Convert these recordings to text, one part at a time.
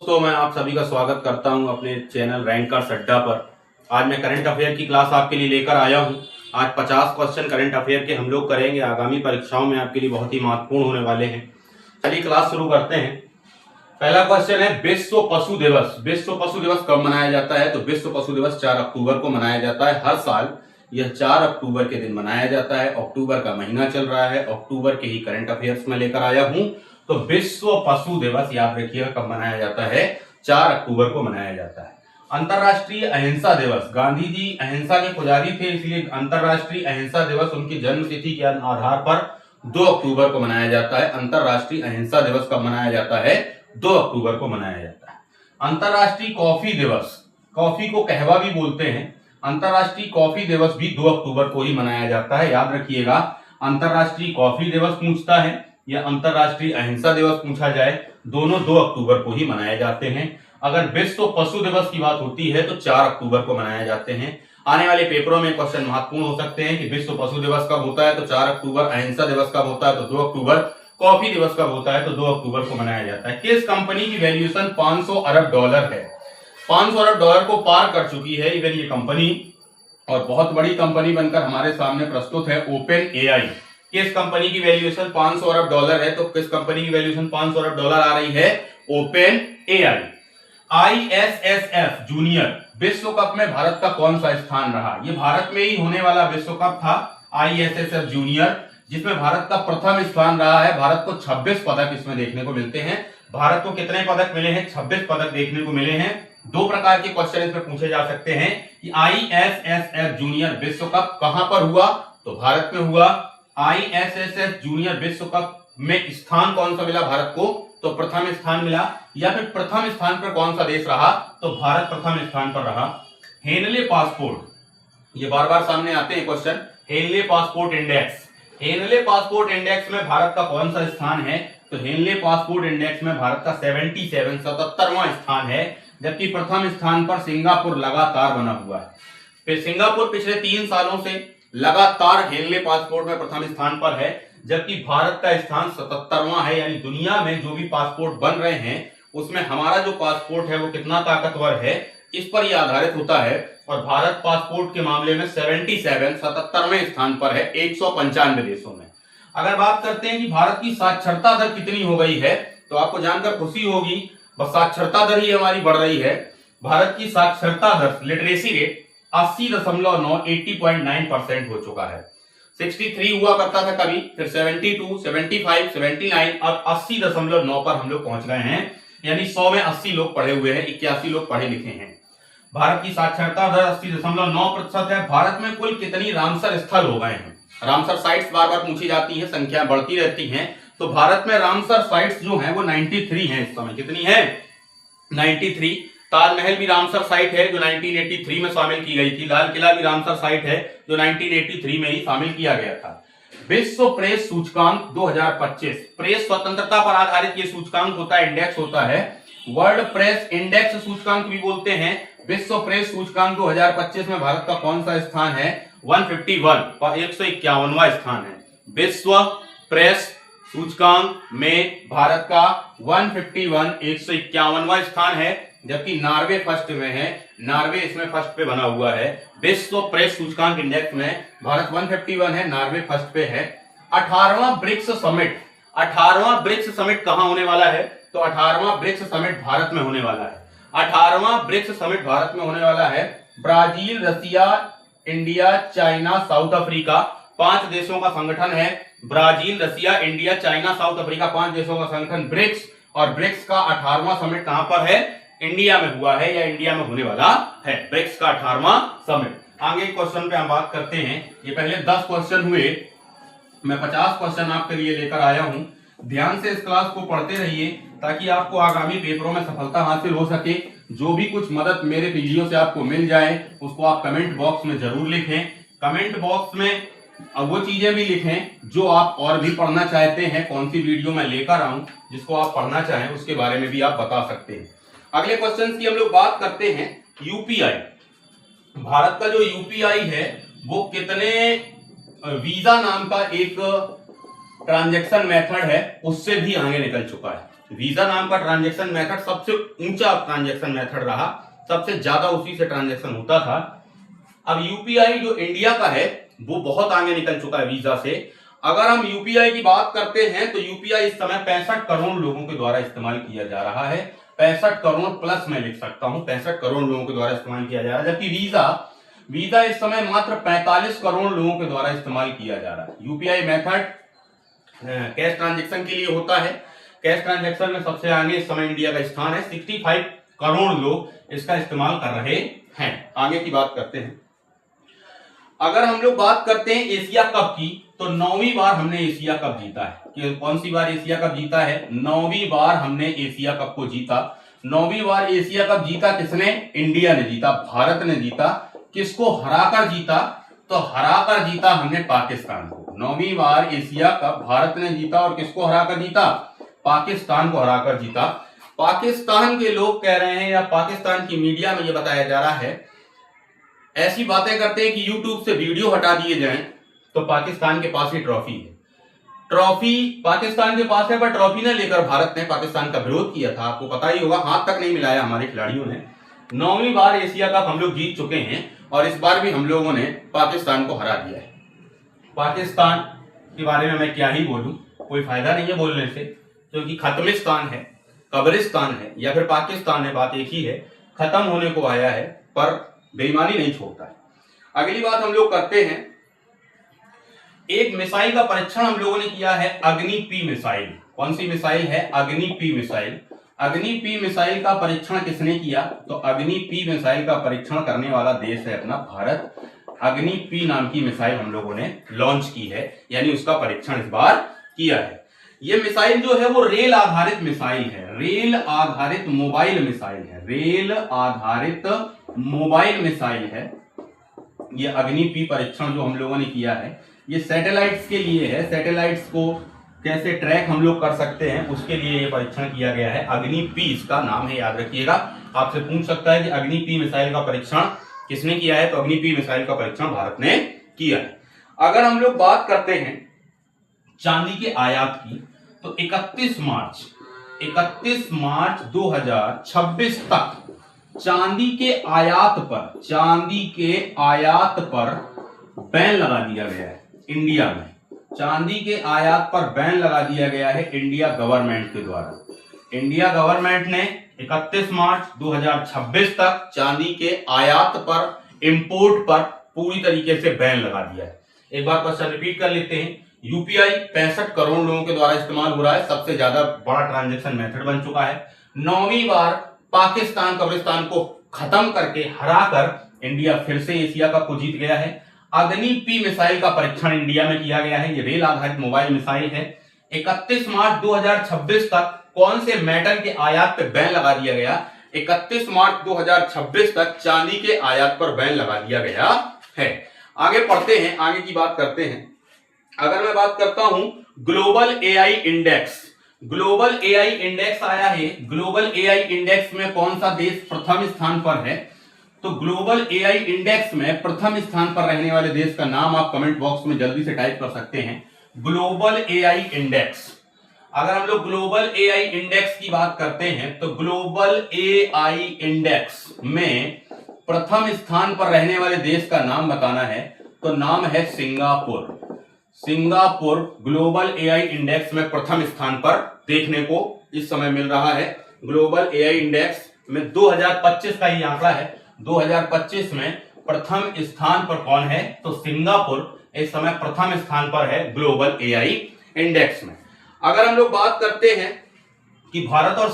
दोस्तों, मैं आप सभी का स्वागत करता हूं अपने चैनल रैंकर्स अड्डा पर। आज मैं करंट अफेयर की क्लास आपके लिए लेकर आया हूं। आज 50 क्वेश्चन करंट अफेयर के हम लोग करेंगे। आगामी परीक्षाओं में आपके लिए बहुत ही महत्वपूर्ण होने वाले हैं। चलिए क्लास शुरू करते हैं। पहला क्वेश्चन है विश्व पशु दिवस। विश्व पशु दिवस कब मनाया जाता है? तो विश्व पशु दिवस 4 अक्टूबर को मनाया जाता है। हर साल यह 4 अक्टूबर के दिन मनाया जाता है। अक्टूबर का महीना चल रहा है। अक्टूबर के ही करंट अफेयर्स में लेकर आया हूं। तो विश्व पशु दिवस याद रखिएगा कब मनाया जाता है? 4 अक्टूबर को मनाया जाता है। अंतरराष्ट्रीय अहिंसा दिवस। गांधी जी अहिंसा के पुजारी थे, इसलिए अंतरराष्ट्रीय अहिंसा दिवस उनकी जन्म तिथि के आधार पर 2 अक्टूबर को मनाया जाता है। अंतरराष्ट्रीय अहिंसा दिवस कब मनाया जाता है? 2 अक्टूबर को मनाया जाता है। अंतरराष्ट्रीय कॉफी दिवस, कॉफी को कहवा भी बोलते हैं, अंतरराष्ट्रीय कॉफी दिवस भी 2 अक्टूबर को ही मनाया जाता है। याद रखिएगा, अंतरराष्ट्रीय कॉफी दिवस पूछता है या अंतरराष्ट्रीय अहिंसा दिवस पूछा जाए, दोनों 2 अक्टूबर को ही मनाए जाते हैं। अगर विश्व पशु दिवस की बात होती है तो 4 अक्टूबर को मनाए जाते हैं। आने वाले पेपरों में क्वेश्चन महत्वपूर्ण हो सकते हैं कि विश्व पशु दिवस कब होता है तो 4 अक्टूबर, अहिंसा दिवस कब होता है तो 2 अक्टूबर, कॉफी दिवस कब होता है तो 2 अक्टूबर को मनाया जाता है। किस कंपनी की वैल्यूएशन 500 अरब डॉलर है? 500 अरब डॉलर को पार कर चुकी है इवन ये कंपनी, और बहुत बड़ी कंपनी बनकर हमारे सामने प्रस्तुत है ओपन एआई। किस कंपनी की वैल्यूएशन 500 अरब डॉलर है? तो किस कंपनी की वैल्यूएशन 500 अरब डॉलर आ रही है? Open AI. आईएसएसएफ जूनियर विश्व कप में भारत का कौन सा स्थान रहा? ये भारत में ही होने वाला विश्व कप था आईएसएसएफ जूनियर, जिसमें भारत का प्रथम स्थान रहा है। भारत को 26 पदक इसमें देखने को मिलते हैं। भारत को कितने पदक मिले हैं? 26 पदक देखने को मिले हैं। 2 प्रकार के क्वेश्चन इसमें पूछे जा सकते हैं कि आईएसएसएफ जूनियर विश्व कप कहां पर हुआ? तो भारत में हुआ। आईएसएसएफ जूनियर विश्व कप में स्थान कौन सा मिला भारत को? तो प्रथम स्थान मिला। या फिर प्रथम स्थान पर कौन सा देश रहा? तो भारत प्रथम स्थान पर रहा। हेनले पासपोर्ट, ये बार बार सामने आते हैं question. Henley passport index, Henley passport index में भारत का कौन सा स्थान है? तो हेनले पासपोर्ट इंडेक्स में भारत का 77वां स्थान है, जबकि प्रथम स्थान पर सिंगापुर लगातार बना हुआ है। फिर सिंगापुर पिछले 3 सालों से लगातार हेनले पासपोर्ट में प्रथम स्थान पर है, जबकि भारत का स्थान 77वां है। यानी दुनिया में जो भी पासपोर्ट बन रहे हैं उसमें हमारा जो पासपोर्ट है वो कितना ताकतवर है, इस पर यह आधारित होता है। और भारत पासपोर्ट के मामले में 77वें स्थान पर है 195 देशों में। अगर बात करते हैं कि भारत की साक्षरता दर कितनी हो गई है, तो आपको जानकर खुशी होगी, बस साक्षरता दर ही हमारी बढ़ रही है। भारत की साक्षरता दर, लिटरेसी रेट 80.9 हो चुका है। 63 हुआ करता था कभी, फिर 72, 75, 79, अब 80.9 पर हम लोग पहुंच गए हैं। यानी 100 में 80 लोग पढ़े हुए हैं, 81 लोग पढ़े लिखे हैं। भारत की साक्षरता दर 80.9% है। भारत में कुल कितनी रामसर स्थल हो गए हैं? रामसर साइट्स बार बार पूछी जाती है, संख्या बढ़ती रहती है। तो भारत में रामसर साइट्स जो है वो 93 है इस समय। कितनी है? 93। ताजमहल भी रामसर साइट है जो 1983 में शामिल की गई थी। लाल किला भी रामसर साइट है जो 1983 में ही शामिल किया गया था। विश्व प्रेस सूचकांक 2025, प्रेस स्वतंत्रता पर आधारित ये सूचकांक होता है, इंडेक्स होता है। वर्ल्ड प्रेस इंडेक्स सूचकांक भी बोलते हैं। विश्व प्रेस सूचकांक 2025 में भारत का कौन सा स्थान है? 151 पर 151वां स्थान है। विश्व प्रेस सूचकांक में भारत का 151 151वां स्थान है, जबकि नॉर्वे फर्स्ट में है। नॉर्वे इसमें फर्स्ट पे बना हुआ है। विश्व प्रेस सूचकांक इंडेक्स में भारत 151 है, नॉर्वे फर्स्ट पे है। 18वां ब्रिक्स समिट, 18वां ब्रिक्स समिट कहां होने वाला है? तो 18वां ब्रिक्स समिट भारत में होने वाला है। 18वां ब्रिक्स समिट भारत में होने वाला है। ब्राजील, रसिया, इंडिया, चाइना, साउथ अफ्रीका, 5 देशों का संगठन है। ब्राजील, रसिया, इंडिया, चाइना, साउथ अफ्रीका, 5 देशों का संगठन ब्रिक्स। और ब्रिक्स का 18वां समिट कहां पर है? इंडिया में हुआ है या इंडिया में होने वाला है। ब्रिक्स का 18वां समिट। आगे क्वेश्चन पे हम बात करते हैं। ये पहले 10 क्वेश्चन हुए, मैं 50 क्वेश्चन आपके लिए लेकर आया हूं। ध्यान से इस क्लास को पढ़ते रहिए ताकि आपको आगामी पेपरों में सफलता हासिल हो सके। जो भी कुछ मदद मेरे वीडियो से आपको मिल जाए उसको आप कमेंट बॉक्स में जरूर लिखें। कमेंट बॉक्स में वो चीजें भी लिखें जो आप और भी पढ़ना चाहते हैं। कौन सी वीडियो मैं लेकर आऊं जिसको आप पढ़ना चाहें उसके बारे में भी आप बता सकते हैं। अगले क्वेश्चन की हम लोग बात करते हैं। यूपीआई, भारत का जो यूपीआई है वो कितने वीजा नाम का एक ट्रांजैक्शन मेथड है उससे भी आगे निकल चुका है। वीजा नाम का ट्रांजैक्शन मेथड सबसे ऊंचा ट्रांजैक्शन मेथड रहा, सबसे ज्यादा उसी से ट्रांजैक्शन होता था। अब यूपीआई जो इंडिया का है वो बहुत आगे निकल चुका है वीजा से। अगर हम यूपीआई की बात करते हैं तो यूपीआई इस समय 65 करोड़ लोगों के द्वारा इस्तेमाल किया जा रहा है। 65 करोड़ प्लस मैं लिख सकता हूं, 65 करोड़ लोगों के द्वारा इस्तेमाल किया जा रहा है, जबकि वीजा इस समय मात्र 45 करोड़ लोगों के द्वारा इस्तेमाल किया जा रहा है। यूपीआई मेथड कैश ट्रांजैक्शन के लिए होता है। कैश ट्रांजैक्शन में सबसे आगे इस समय इंडिया का स्थान है। 65 करोड़ लोग इसका इस्तेमाल कर रहे हैं। आगे की बात करते हैं। अगर हम लोग बात करते हैं एशिया कप की, तो 9वीं बार हमने एशिया कप जीता है। कि कौन सी बार एशिया कप जीता है? 9वीं बार हमने एशिया कप को जीता। 9वीं बार एशिया कप जीता किसने? इंडिया ने जीता, भारत ने जीता। किसको हराकर जीता? तो हराकर जीता हमने पाकिस्तान को। 9वीं बार एशिया कप भारत ने जीता और किसको हराकर जीता? पाकिस्तान को हराकर जीता। पाकिस्तान के लोग कह रहे हैं या पाकिस्तान की मीडिया में यह बताया जा रहा है, ऐसी बातें करते हैं कि YouTube से वीडियो हटा दिए जाएं तो पाकिस्तान के पास ही ट्रॉफी है। ट्रॉफी पाकिस्तान के पास है, पर ट्रॉफी ने लेकर भारत ने पाकिस्तान का विरोध किया था। आपको पता ही होगा, हाथ तक नहीं मिलाया हमारे खिलाड़ियों ने। 9वीं बार एशिया कप हम लोग जीत चुके हैं और इस बार भी हम लोगों ने पाकिस्तान को हरा दिया है। पाकिस्तान के बारे में मैं क्या ही बोलूं, कोई फायदा नहीं है बोलने से, क्योंकि खत्मिस्तान है, कब्रिस्तान है या फिर पाकिस्तान है, बात एक ही है। खत्म होने को आया है पर बेईमानी नहीं छोड़ता है। अगली बात हम लोग करते हैं, एक मिसाइल का परीक्षण हम लोगों ने किया है, अग्नि-P मिसाइल। कौन सी मिसाइल है? अग्नि-P मिसाइल। अग्नि-P मिसाइल का परीक्षण किसने किया? तो अग्नि-P मिसाइल का परीक्षण करने वाला देश है अपना भारत। अग्नि-P नाम की मिसाइल हम लोगों ने लॉन्च की है, यानी उसका परीक्षण इस बार किया है। यह मिसाइल जो है वो रेल आधारित मिसाइल है, रेल आधारित मोबाइल मिसाइल है, रेल आधारित मोबाइल मिसाइल है। ये अग्नि-P परीक्षण जो हम लोगों ने किया है ये सैटेलाइट्स के लिए है। सैटेलाइट्स को कैसे ट्रैक हम लोग कर सकते हैं उसके लिए ये परीक्षण किया गया है। अग्नि-P इसका नाम है, याद रखिएगा। आपसे पूछ सकता है कि अग्नि-P मिसाइल का परीक्षण किसने किया है, तो अग्नि-P मिसाइल का परीक्षण भारत ने किया है। अगर हम लोग बात करते हैं चांदी के आयात की, तो 31 मार्च 2026 तक चांदी के आयात पर बैन लगा दिया गया है इंडिया में। चांदी के आयात पर बैन लगा दिया गया है इंडिया गवर्नमेंट के द्वारा। इंडिया गवर्नमेंट ने 31 मार्च 2026 तक चांदी के आयात पर, इंपोर्ट पर पूरी तरीके से बैन लगा दिया है। एक बार क्वेश्चन रिपीट कर लेते हैं। यूपीआई 65 करोड़ लोगों के द्वारा इस्तेमाल हो रहा है, सबसे ज्यादा बड़ा ट्रांजैक्शन मेथड बन चुका है। 9वीं बार पाकिस्तान, कब्रिस्तान को खत्म करके हराकर इंडिया फिर से एशिया कप को जीत गया है। अग्नि-P मिसाइल का परीक्षण इंडिया में किया गया है। ये रेल आधारित मोबाइल मिसाइल है। 31 मार्च 2026 तक कौन से मेटल के आयात पर बैन लगा दिया गया? 31 मार्च 2026 तक चांदी के आयात पर बैन लगा दिया गया है। आगे पढ़ते हैं, आगे की बात करते हैं। अगर मैं बात करता हूं global AI index, global AI index आया है। ग्लोबल एआई इंडेक्स में कौन सा देश प्रथम स्थान पर है? तो ग्लोबल एआई इंडेक्स में प्रथम स्थान पर रहने वाले देश का नाम आप कमेंट बॉक्स में जल्दी से टाइप कर सकते हैं। Global AI index. अगर हम लोग ग्लोबल एआई इंडेक्स की बात करते हैं तो ग्लोबल एआई इंडेक्स में प्रथम स्थान पर रहने वाले देश का नाम बताना है, तो नाम है Singapore. Singapore global AI index में प्रथम स्थान पर देखने को इस समय मिल रहा है। ग्लोबल एआई इंडेक्स में 2025 का ये आंकड़ा है। 2025 में प्रथम स्थान पर कौन है? तो सिंगापुर इस समय प्रथम स्थान पर है ग्लोबल एआई इंडेक्स में। अगर हम लोग बात करते हैं कि भारत और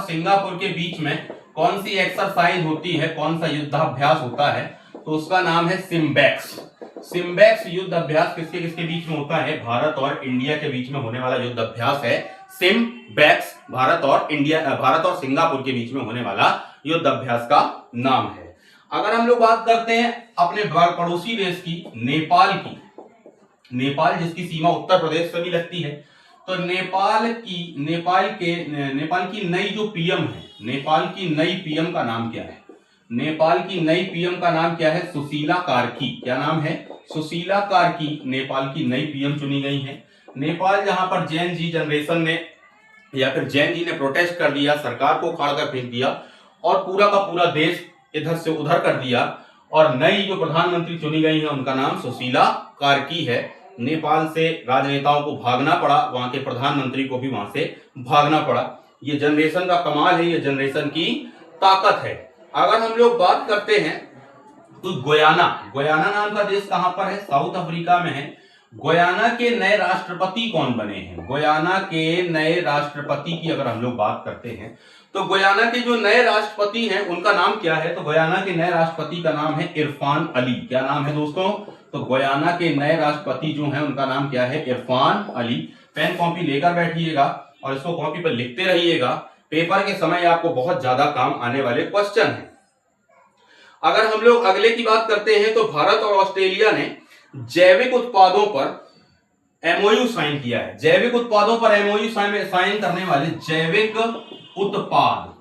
सिंगापुर के बीच में कौन सी एक्सरसाइज होती है, कौन सा युद्धाभ्यास होता है, तो उसका नाम है सिम्बैक्स। सिम्बैक्स युद्ध अभ्यास किसके किसके बीच में होता है? भारत और इंडिया के बीच में होने वाला युद्ध अभ्यास है सिम्बैक्स। भारत और सिंगापुर के बीच में होने वाला युद्ध अभ्यास का नाम है। अगर हम लोग बात करते हैं अपने पड़ोसी देश की, नेपाल की, नेपाल जिसकी सीमा उत्तर प्रदेश से भी लगती है, तो नेपाल की नई जो पीएम है, नेपाल की नई पीएम का नाम क्या है? नेपाल की नई पीएम का नाम क्या है? सुशीला कार्की। क्या नाम है? सुशीला कार्की नेपाल की नई पीएम चुनी गई है। नेपाल जहां पर जेन जी जनरेशन ने या फिर जैन जी ने प्रोटेस्ट कर दिया, सरकार को उखाड़ कर फेंक दिया और पूरा का पूरा देश इधर से उधर कर दिया। और नई जो प्रधानमंत्री चुनी गई है उनका नाम सुशीला कार्की है। नेपाल से राजनेताओं को भागना पड़ा, वहां के प्रधानमंत्री को भी वहां से भागना पड़ा। ये जनरेशन का कमाल है, ये जनरेशन की ताकत है। अगर हम लोग बात करते हैं तो गुयाना नाम का देश कहां पर है? साउथ अफ्रीका में है। गुयाना के नए राष्ट्रपति कौन बने हैं? गुयाना के नए राष्ट्रपति की अगर हम लोग बात करते हैं तो गुयाना के जो नए राष्ट्रपति हैं उनका नाम क्या है? तो गुयाना के नए राष्ट्रपति का नाम है इरफान अली। क्या नाम है दोस्तों? तो गुयाना के नए राष्ट्रपति जो हैं उनका नाम क्या है? इरफान अली। पेन कॉपी लेकर बैठिएगा और इसको कॉपी पर लिखते रहिएगा। पेपर के समय आपको बहुत ज्यादा काम आने वाले क्वेश्चन हैं। अगर हम लोग अगले की बात करते हैं तो भारत और ऑस्ट्रेलिया ने जैविक उत्पादों पर एमओयू साइन किया है। जैविक उत्पादों पर एमओयू साइन करने वाले जैविक उत्पादों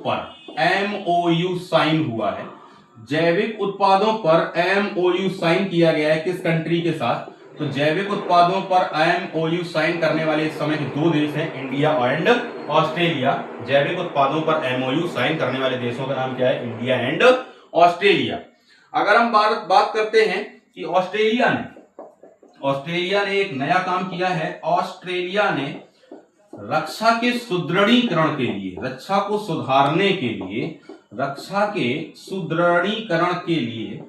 पर एमओयू साइन हुआ है। जैविक उत्पादों पर एमओयू साइन किया गया है किस कंट्री के साथ? तो जैविक उत्पादों पर एमओयू साइन करने वाले इस समय के दो देश हैं, इंडिया एंड ऑस्ट्रेलिया। जैविक उत्पादों पर एमओयू साइन करने वाले देशों का नाम क्या है? India and Australia. अगर हम बात करते हैं कि ऑस्ट्रेलिया ने एक नया काम किया है। ऑस्ट्रेलिया ने रक्षा के सुदृढ़ीकरण के लिए, रक्षा को सुधारने के लिए, रक्षा के सुदृढ़ीकरण के लिए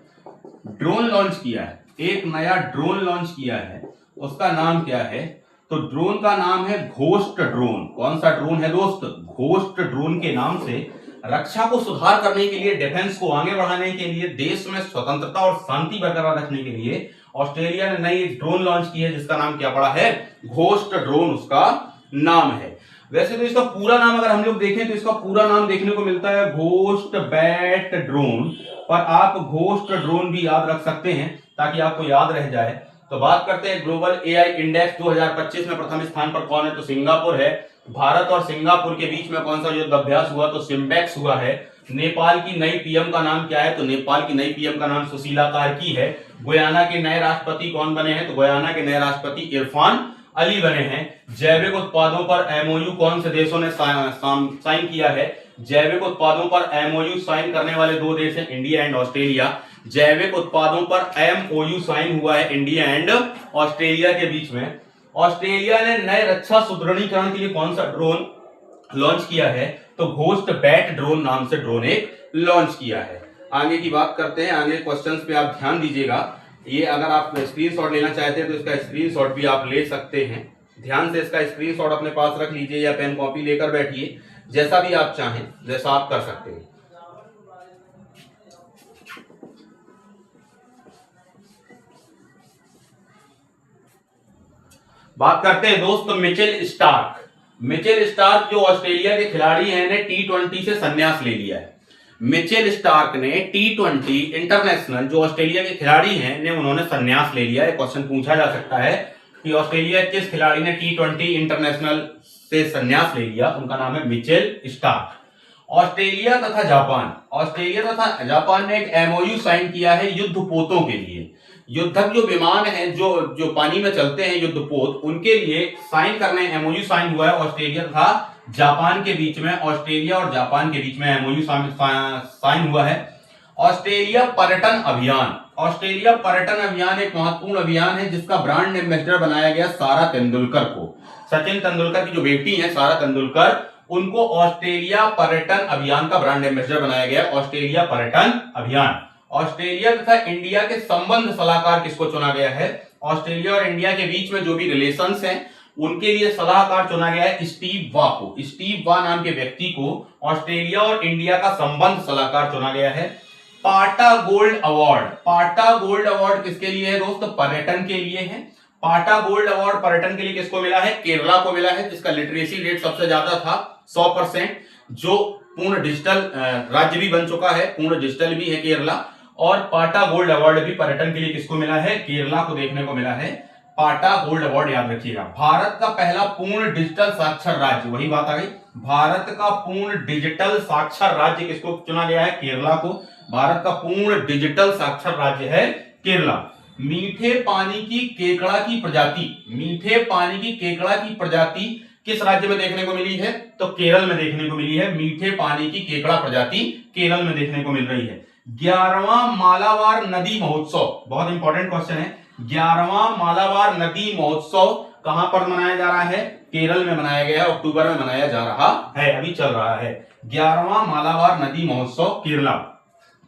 ड्रोन लॉन्च किया है। एक नया ड्रोन लॉन्च किया है, उसका नाम क्या है? तो ड्रोन का नाम है घोस्ट ड्रोन। कौन सा ड्रोन है दोस्त? घोस्ट ड्रोन के नाम से रक्षा को सुधार करने के लिए, डिफेंस को आगे बढ़ाने के लिए, देश में स्वतंत्रता और शांति बरकरार रखने के लिए ऑस्ट्रेलिया ने नई ड्रोन लॉन्च की है जिसका नाम क्या पड़ा है? घोस्ट ड्रोन उसका नाम है। वैसे तो इसका पूरा नाम अगर हम लोग देखें तो इसका पूरा नाम देखने को मिलता है घोस्ट बैट ड्रोन, पर आप घोस्ट ड्रोन भी याद रख सकते हैं ताकि आपको याद रह जाए। तो बात करते हैं ग्लोबल एआई इंडेक्स 2025 में प्रथम स्थान पर कौन है? तो सिंगापुर है। भारत और सिंगापुर के बीच में कौन सा युद्ध अभ्यास हुआ? तो सिम्बेक्स हुआ है। नेपाल की नई पीएम का नाम क्या है? तो नेपाल की नई पीएम का नाम सुशीला कार्की है। गुयाना के नए राष्ट्रपति कौन बने हैं? तो गुयाना के नए राष्ट्रपति इरफान अली बने हैं। जैविक उत्पादों पर एमओयू कौन से देशों ने साइन किया है? जैविक उत्पादों पर एमओयू साइन करने वाले दो देश हैं, इंडिया एंड ऑस्ट्रेलिया। जैविक उत्पादों पर एमओयू साइन हुआ है इंडिया एंड ऑस्ट्रेलिया के बीच में। ऑस्ट्रेलिया ने नए रक्षा सुदृढ़ीकरण के लिए कौन सा ड्रोन लॉन्च किया है? तो घोस्ट बैट ड्रोन नाम से ड्रोन एक लॉन्च किया है। आगे की बात करते हैं। आगे क्वेश्चंस पे आप ध्यान दीजिएगा। ये अगर आप स्क्रीनशॉट लेना चाहते हैं तो इसका स्क्रीनशॉट भी आप ले सकते हैं। ध्यान से इसका स्क्रीनशॉट अपने पास रख लीजिए या पेन कॉपी लेकर बैठिए, जैसा भी आप चाहें, जैसा आप कर सकते हैं। बात करते हैं दोस्त मिचेल स्टार्क। मिचेल स्टार्क जो ऑस्ट्रेलिया के खिलाड़ी हैं ने T20 से संन्यास ले लिया है। मिचेल स्टार्क ने T20 इंटरनेशनल जो ऑस्ट्रेलिया के खिलाड़ी हैं ने उन्होंने संन्यास ले लिया है। क्वेश्चन पूछा जा सकता है कि ऑस्ट्रेलिया किस खिलाड़ी ने T20 इंटरनेशनल से संन्यास ले लिया? उनका नाम है मिचेल स्टार्क। ऑस्ट्रेलिया तथा जापान ने एक एमओयू साइन किया है युद्धपोतों के लिए। युद्धक जो विमान हैं जो पानी में चलते हैं, युद्धपोत, उनके लिए साइन करने एमओयू साइन हुआ है ऑस्ट्रेलिया तथा जापान के बीच में। ऑस्ट्रेलिया और जापान के बीच में एमओयू साइन हुआ है। ऑस्ट्रेलिया पर्यटन अभियान एक महत्वपूर्ण अभियान है जिसका ब्रांड एम्बेसडर बनाया गया सारा तेंदुलकर को। सचिन तेंदुलकर की जो बेटी है सारा तेंदुलकर, उनको ऑस्ट्रेलिया पर्यटन अभियान का ब्रांड एम्बेसडर बनाया गया। ऑस्ट्रेलिया पर्यटन अभियान। ऑस्ट्रेलिया तथा इंडिया के संबंध सलाहकार किसको चुना गया है? ऑस्ट्रेलिया और इंडिया के बीच में जो भी रिलेशंस हैं उनके लिए सलाहकार चुना गया है स्टीव वा को। स्टीव वा नाम के व्यक्ति को ऑस्ट्रेलिया और इंडिया का संबंध सलाहकार चुना गया है। पाटा गोल्ड अवार्ड किसके लिए है दोस्तों? पर्यटन के लिए है। पाटा गोल्ड अवार्ड पर्यटन के लिए किसको मिला है? केरला को मिला है, जिसका लिटरेसी रेट सबसे ज्यादा था 100%, जो पूर्ण डिजिटल राज्य भी बन चुका है, पूर्ण डिजिटल भी है केरला। और पाटा गोल्ड अवार्ड भी पर्यटन के लिए किसको मिला है? केरला को देखने को मिला है। पाटा गोल्ड अवार्ड याद रखिएगा। भारत का पहला पूर्ण डिजिटल साक्षर राज्य, वही बात आ गई, भारत का पूर्ण डिजिटल साक्षर राज्य किसको चुना गया है? केरला को। भारत का पूर्ण डिजिटल साक्षर राज्य है केरला। मीठे पानी की केकड़ा की प्रजाति, मीठे पानी की केकड़ा की प्रजाति किस राज्य में देखने को मिली है? तो केरल में देखने को मिली है। मीठे पानी की केकड़ा प्रजाति केरल में देखने को मिल रही है। 11वां मालाबार नदी महोत्सव, बहुत इंपॉर्टेंट क्वेश्चन है। 11वां मालाबार नदी महोत्सव कहां पर मनाया जा रहा है? केरल में मनाया गया, अक्टूबर में मनाया जा रहा है, अभी चल रहा है। 11वां मालाबार नदी महोत्सव केरला।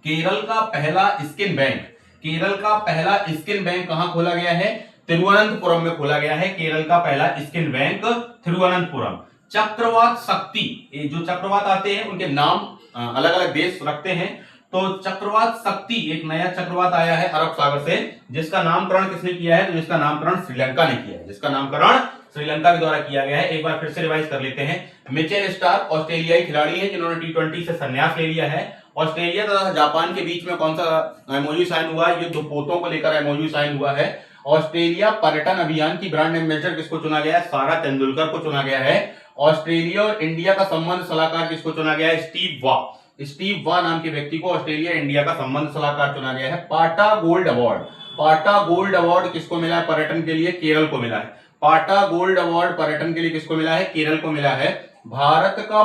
केरल का पहला स्किन बैंक, केरल का पहला स्किन बैंक कहां खोला गया है? तिरुवनंतपुरम में खोला गया है। केरल का पहला स्किन बैंक तिरुवनंतपुरम। चक्रवात शक्ति, ये जो चक्रवात आते हैं उनके नाम अलग अलग देश रखते हैं। तो चक्रवात शक्ति, एक नया चक्रवात आया है अरब सागर से, जिसका नामकरण किसने किया है? तो जिसका नामकरण श्रीलंका ने किया है, जिसका नामकरण श्रीलंका के द्वारा किया गया है। एक बार फिर से रिवाइज कर लेते हैं। मिचेल स्टार्क ऑस्ट्रेलियाई खिलाड़ी हैं जिन्होंने T20 से संन्यास ले लिया है। ऑस्ट्रेलिया तथा जापान के बीच में कौन सा एमओयू साइन हुआ? युद्ध पोतों को लेकर एमओयू साइन हुआ है। ऑस्ट्रेलिया पर्यटन अभियान की ब्रांड एम्बेसडर किसको चुना गया है? सारा तेंदुलकर को चुना गया है। ऑस्ट्रेलिया और इंडिया का संबंध सलाहकार किसको चुना गया है? स्टीव वा, स्टीव वा नाम के व्यक्ति को ऑस्ट्रेलिया इंडिया का संबंध सलाहकार चुना गया है। पाटा गोल्ड अवार्ड, पाटा गोल्ड अवार्ड किसको मिला है पर्यटन के लिए? केरल को मिला है। पाटा गोल्ड अवार्ड पर्यटन के लिए किसको मिला है? केरल को मिला है। भारत का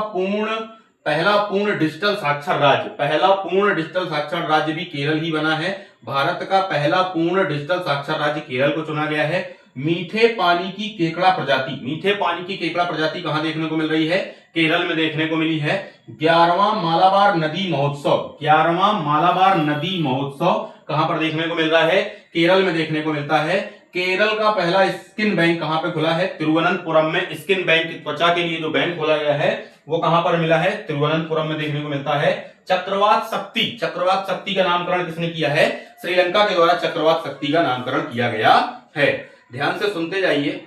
पहला पूर्ण डिजिटल साक्षर राज्य, पहला पूर्ण डिजिटल साक्षर राज्य भी केरल ही बना है। भारत का पहला पूर्ण डिजिटल साक्षर राज्य केरल को चुना गया है। मीठे पानी की केकड़ा प्रजाति, मीठे पानी की केकड़ा प्रजाति कहां देखने को मिल रही है? केरल में देखने को मिली है। 11वां मालाबार नदी महोत्सव, 11वां मालाबार नदी महोत्सव कहां पर देखने को मिल रहा है? केरल में देखने को मिलता है। केरल का पहला स्किन बैंक कहां पे खुला है? तिरुवनंतपुरम में। स्किन बैंक, त्वचा के लिए जो बैंक खोला गया है वो कहां पर मिला है? तिरुवनंतपुरम में देखने को मिलता है। चक्रवात शक्ति, चक्रवात शक्ति का नामकरण किसने किया है? श्रीलंका के द्वारा चक्रवात शक्ति का नामकरण किया गया है। ध्यान से सुनते जाइए।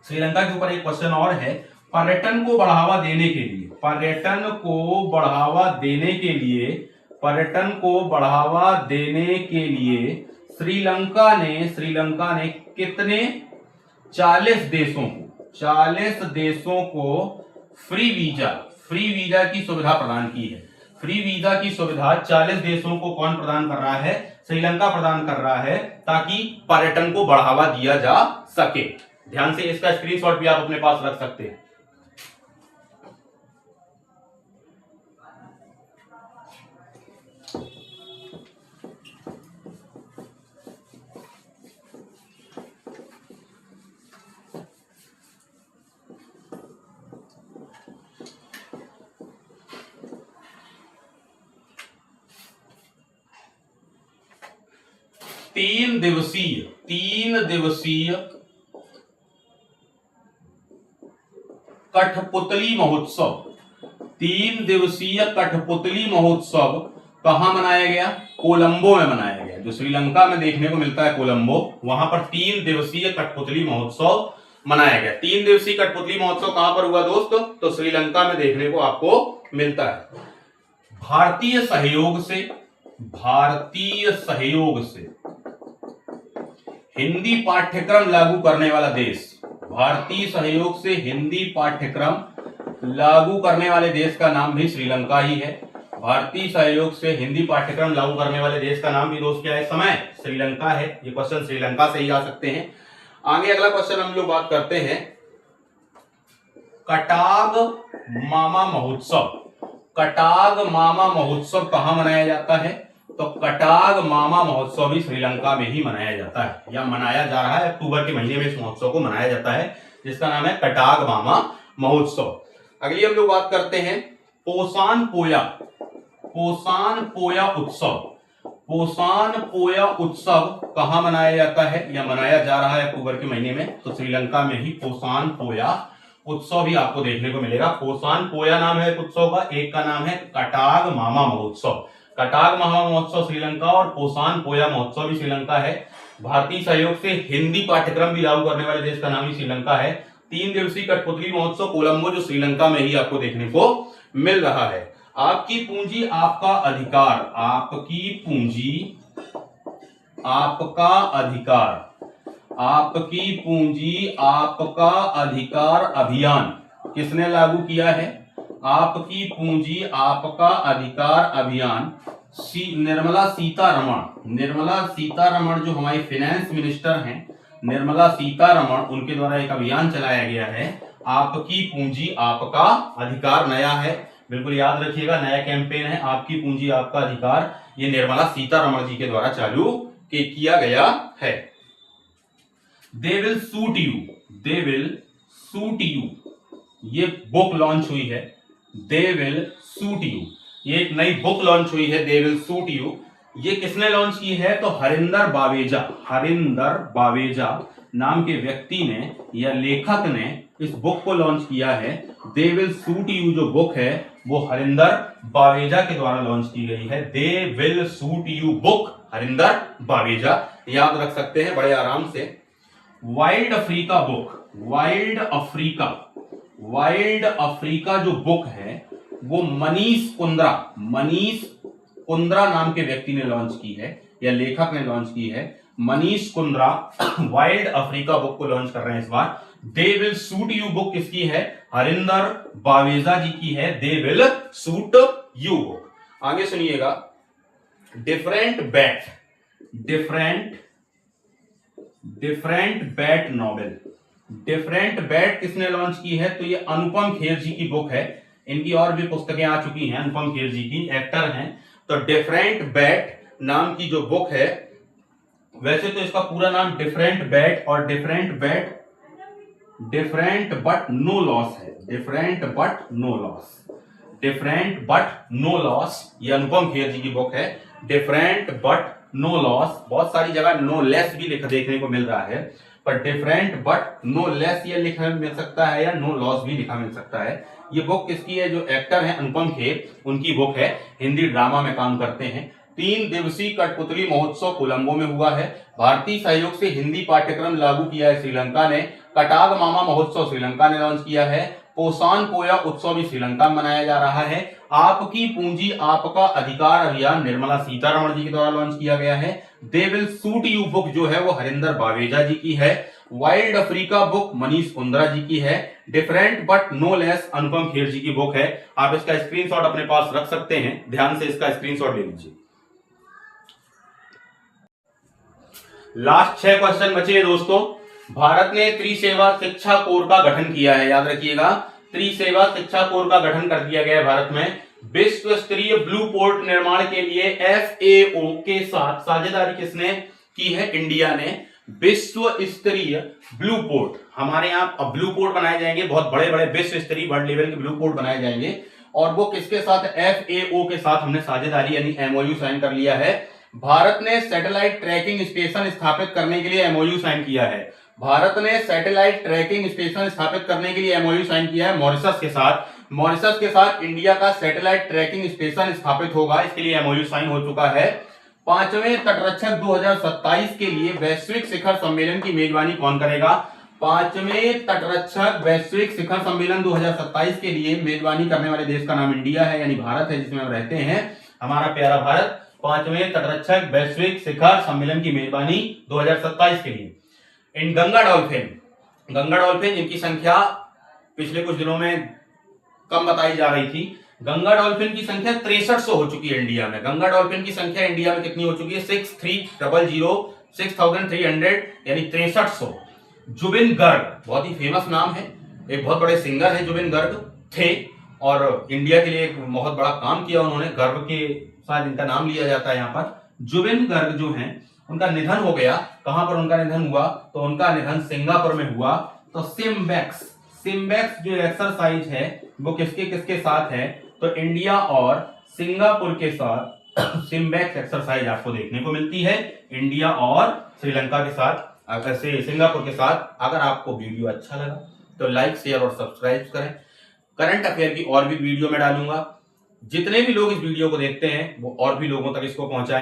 श्रीलंका के ऊपर एक क्वेश्चन और है। पर्यटन को बढ़ावा देने के लिए, पर्यटन को बढ़ावा देने के लिए, पर्यटन को बढ़ावा देने के लिए श्रीलंका ने कितने 40 देशों को फ्री वीजा की सुविधा प्रदान की है। फ्री वीजा की सुविधा 40 देशों को कौन प्रदान कर रहा है? श्रीलंका प्रदान कर रहा है, ताकि पर्यटन को बढ़ावा दिया जा सके। ध्यान से इसका स्क्रीनशॉट भी आप अपने पास रख सकते हैं। तीन दिवसीय कठपुतली महोत्सव, 3 दिवसीय कठपुतली महोत्सव कहां मनाया गया? कोलंबो में मनाया गया। जो श्रीलंका में देखने को मिलता है कोलंबो, वहां पर 3 दिवसीय कठपुतली महोत्सव मनाया गया। 3 दिवसीय कठपुतली महोत्सव कहां पर हुआ दोस्तों? तो श्रीलंका में देखने को आपको मिलता है। भारतीय सहयोग से हिंदी पाठ्यक्रम लागू करने वाला देश, भारतीय सहयोग से हिंदी पाठ्यक्रम लागू करने वाले देश का नाम भी श्रीलंका ही है। भारतीय सहयोग से हिंदी पाठ्यक्रम लागू करने वाले देश का नाम भी दोस्त क्या है? समय श्रीलंका है। ये क्वेश्चन श्रीलंका से ही आ सकते हैं। आगे अगला क्वेश्चन हम लोग बात करते हैं कटाग मामा महोत्सव। कटाग मामा महोत्सव कहां मनाया जाता है? तो कटाग मामा महोत्सव भी श्रीलंका में ही मनाया जाता है, या मनाया जा रहा है। अक्टूबर के महीने में इस महोत्सव को मनाया जाता है, जिसका नाम है कटाग मामा महोत्सव। अगली हम लोग बात करते हैं पोसान पोया उत्सव। पोसान पोया उत्सव कहां मनाया जाता है या मनाया जा रहा है अक्टूबर के महीने में? तो श्रीलंका में ही पोसान पोया उत्सव भी आपको देखने को मिलेगा। पोसान पोया नाम है उत्सव का, एक का नाम है कटाग मामा महोत्सव। कटाग मामा महोत्सव श्रीलंका और पोसान पोया महोत्सव भी श्रीलंका है। भारतीय सहयोग से हिंदी पाठ्यक्रम भी लागू करने वाले देश का नाम ही श्रीलंका है। 3 दिवसीय कठपुतली महोत्सव कोलंबो, जो श्रीलंका में ही आपको देखने को मिल रहा है। आपकी पूंजी आपका अधिकार, आपकी पूंजी आपका अधिकार, आपकी पूंजी आपका अधिकार अभियान किसने लागू किया है? आपकी पूंजी आपका अधिकार अभियान निर्मला सीतारमण। निर्मला सीतारमण जो हमारी फाइनेंस मिनिस्टर हैं, निर्मला सीतारमण, उनके द्वारा एक अभियान चलाया गया है, आपकी पूंजी आपका अधिकार। नया है, बिल्कुल याद रखिएगा, नया कैंपेन है, आपकी पूंजी आपका अधिकार। ये निर्मला सीतारमण जी के द्वारा चालू किया गया है। They will suit you, they will suit you, ये बुक लॉन्च हुई है। दे विल सूट यू, ये एक नई बुक लॉन्च हुई है, दे विल सूट यू। ये किसने लॉन्च की है? तो हरिंदर बावेजा, हरिंदर बावेजा नाम के व्यक्ति ने या लेखक ने इस बुक को लॉन्च किया है। दे विल सूट यू जो बुक है वो हरिंदर बावेजा के द्वारा लॉन्च की गई है। They will suit you book, Harinder Baweja, याद रख सकते हैं बड़े आराम से। Wild Africa book, wild Africa, wild Africa जो बुक है वो मनीष कुंद्रा, मनीष कुंद्रा नाम के व्यक्ति ने लॉन्च की है या लेखक ने लॉन्च की है। Manish Kundra wild Africa book को लॉन्च कर रहे हैं इस बार। They will suit you book किसकी है? हरिंदर बावेजा जी की है, they will suit you book. आगे सुनिएगा, different but, different but novel. Different but किसने लॉन्च की है? तो ये अनुपम खेर जी की बुक है। इनकी और भी पुस्तकें आ चुकी हैं, अनुपम खेर जी की, एक्टर हैं। तो डिफरेंट बैट नाम की जो बुक है, वैसे तो इसका पूरा नाम डिफरेंट बैट और डिफरेंट बट नो लॉस है। Different but no loss, different but no loss, ये अनुपम खेर जी की बुक है। डिफरेंट बट नो लॉस, बहुत सारी जगह नो लेस भी लिखा देखने को मिल रहा है, पर डिफरेंट बट नो लेस ये लिखा मिल सकता है या नो लॉस भी लिखा मिल सकता है। ये बुक किसकी है? जो एक्टर है अनुपम खेर, उनकी बुक है। हिंदी ड्रामा में काम करते हैं। 3 दिवसीय कठपुतली महोत्सव कोलंबो में हुआ है। भारतीय सहयोग से हिंदी पाठ्यक्रम लागू किया है श्रीलंका ने। कटाग मामा महोत्सव श्रीलंका ने लॉन्च किया है। पोसान पोया उत्सव भी श्रीलंका में मनाया जा रहा है। आपकी पूंजी आपका अधिकार अभियान निर्मला सीतारमण जी के द्वारा लॉन्च किया गया है। They will suit you book जो है वो हरिंदर बावेजा जी की है। Wild Africa book Manish Kundra ji की है। Different but no less Anupam Kher ji की बुक है। आप इसका स्क्रीनशॉट अपने पास रख सकते हैं, ध्यान से इसका स्क्रीनशॉट ले लीजिए। लास्ट 6 क्वेश्चन बचे दोस्तों। भारत ने त्रिसेवा शिक्षा कोर का गठन किया है, याद रखिएगा, त्रिसेवा शिक्षा कोर का गठन कर दिया गया है भारत में। विश्व स्तरीय ब्लू पोर्ट निर्माण के लिए FAO के साथ साझेदारी किसने की है? इंडिया ने। विश्व स्तरीय ब्लू पोर्ट, हमारे यहाँ अब ब्लू पोर्ट बनाए जाएंगे, बहुत बड़े बड़े विश्व स्तरीय वर्ल्ड लेवल के ब्लू पोर्ट बनाए जाएंगे, और वो किसके साथ? FAO के साथ हमने साझेदारी यानी MOU साइन कर लिया है। भारत ने सैटेलाइट ट्रैकिंग स्टेशन स्थापित करने के लिए MOU साइन किया है। भारत ने सैटेलाइट ट्रैकिंग स्टेशन स्थापित करने के लिए MOU साइन किया है मॉरिशस के साथ। मॉरिशस के साथ इंडिया का सैटेलाइट ट्रैकिंग स्टेशन स्थापित होगा, इसके लिए MOU साइन हो चुका है। 5वें तटरक्षक 2027 के लिए वैश्विक शिखर सम्मेलन की मेजबानी कौन करेगा? 5वें तटरक्षक वैश्विक शिखर सम्मेलन 2027 के लिए मेजबानी करने वाले देश का नाम इंडिया है, यानी भारत है, जिसमें हम रहते हैं, हमारा प्यारा भारत। 5वें तटरक्षक वैश्विक शिखर सम्मेलन की मेजबानी 2027 के लिए। इन गंगा डॉल्फिन, गंगा डॉल्फिन इनकी संख्या पिछले कुछ दिनों में कम बताई जा रही थी। गंगा डॉल्फिन की संख्या 6300 हो चुकी है इंडिया में। गंगा डॉल्फिन की संख्या इंडिया में कितनी हो चुकी है? 6300 यानी 6300। जुबिन गर्ग, बहुत ही फेमस नाम है, एक बहुत बड़े सिंगर है जुबिन गर्ग थे, और इंडिया के लिए एक बहुत बड़ा काम किया उन्होंने, गर्व के साथ इनका नाम लिया जाता है यहाँ पर। जुबिन गर्ग जो हैं, उनका निधन हो गया। कहां पर उनका निधन हुआ? तो उनका निधन सिंगापुर में हुआ। तो सिम्बेक्स जो एक्सरसाइज है वो किसके किसके साथ है? तो इंडिया और सिंगापुर के साथ सिम्बेक्स एक्सरसाइज आपको देखने को मिलती है, इंडिया और श्रीलंका के साथ, अगर से सिंगापुर के साथ। अगर आपको वीडियो अच्छा लगा तो लाइक, शेयर और सब्सक्राइब करें। करंट अफेयर की और भी वीडियो में डालूंगा, जितने भी लोग इस वीडियो को देखते हैं वो और भी लोगों तक इसको पहुंचाएं।